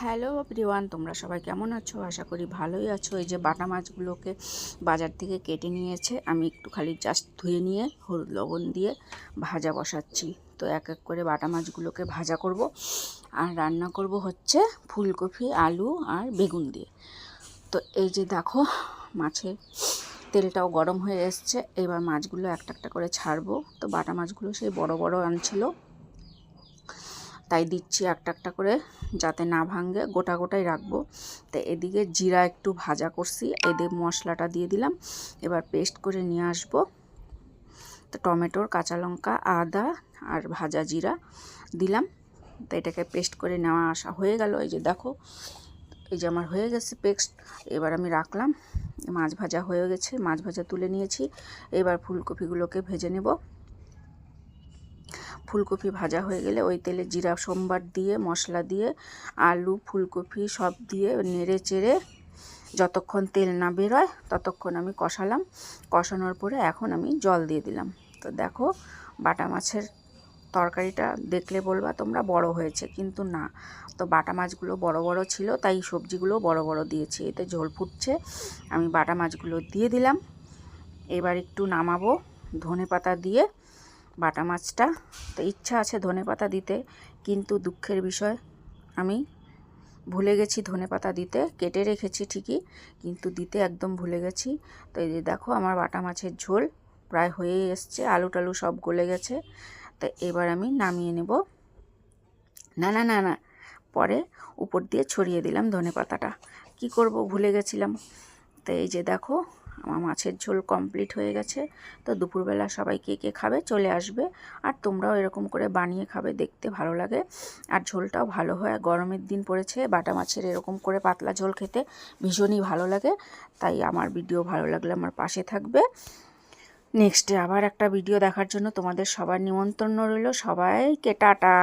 Hello everyone, তোমরা সবাই কেমন আছো? আশা করি ভালোই আছো। এই যে বাটা মাছগুলোকে বাজার থেকে কেটে নিয়েছে, আমি একটু খালি জাস্ট ধুয়ে নিয়ে হলুদ লবণ দিয়ে ভাজা বসাচ্ছি। তো এক এক করে বাটা মাছগুলোকে ভাজা করব, আর রান্না করব হচ্ছে ফুলকপি, আলু আর বেগুন দিয়ে। তো এই যে দেখো, মাছের তেলটাও গরম হয়ে এসছে। এবার মাছগুলো একটা একটা করে ছাড়বো। তো বাটা মাছগুলো সেই বড় বড় আনছিল, তাই দিচ্ছি একটা একটা করে, যাতে না ভাঙে, গোটা গোটাই রাখবো। তো এদিকে জিরা একটু ভাজা করছি, এদের মশলাটা দিয়ে দিলাম। এবার পেস্ট করে নিয়ে আসবো। তো টমেটোর, কাঁচা লঙ্কা, আদা আর ভাজা জিরা দিলাম। তো এটাকে পেস্ট করে নেওয়া আসা হয়ে গেল। এই যে দেখো, এই যে আমার হয়ে গেছে পেস্ট। এবার আমি রাখলাম। মাছ ভাজা হয়ে গেছে, মাছ ভাজা তুলে নিয়েছি। এবার ফুলকপিগুলোকে ভেজে নেব। ফুলকপি ভাজা হয়ে গেলে ওই তেলে জিরা সম্বার দিয়ে, মশলা দিয়ে, আলু, ফুলকপি সব দিয়ে নেড়ে চেড়ে যতক্ষণ তেল না বেরোয় ততক্ষণ আমি কষালাম। কষানোর পরে এখন আমি জল দিয়ে দিলাম। তো দেখো, বাটা মাছের তরকারিটা দেখলে বলবা তোমরা বড় হয়েছে, কিন্তু না। তো বাটা মাছগুলো বড় বড় ছিল, তাই সবজিগুলো বড় বড় দিয়েছি। এতে ঝোল ফুটছে, আমি বাটা মাছগুলো দিয়ে দিলাম। এবার একটু নামাবো ধনেপাতা দিয়ে বাটা মাছটা। তো ইচ্ছা আছে ধনেপাতা দিতে, কিন্তু দুঃখের বিষয় আমি ভুলে গেছি ধনেপাতা দিতে। কেটে রেখেছি ঠিকই, কিন্তু দিতে একদম ভুলে গেছি। তো এই যে দেখো, আমার বাটা মাছের ঝোল প্রায় হয়ে এসছে, আলু টালু সব গলে গেছে। তো এবার আমি নামিয়ে নেব। না না না না, পরে উপর দিয়ে ছড়িয়ে দিলাম ধনেপাতাটা। কি করব, ভুলে গেছিলাম। তো এই যে দেখো, আমার মাছের ঝোল কমপ্লিট হয়ে গেছে। তো দুপুরবেলা সবাই কে কে খাবে চলে আসবে, আর তোমরাও এরকম করে বানিয়ে খাবে, দেখতে ভালো লাগে আর ঝোলটাও ভালো হয়। গরমের দিন পড়েছে, বাটা মাছের এরকম করে পাতলা ঝোল খেতে ভীষণই ভালো লাগে। তাই আমার ভিডিও ভালো লাগলে আমার পাশে থাকবে। নেক্সটে আবার একটা ভিডিও দেখার জন্য তোমাদের সবার নিমন্ত্রণ রইল। সবাইকে টাটা।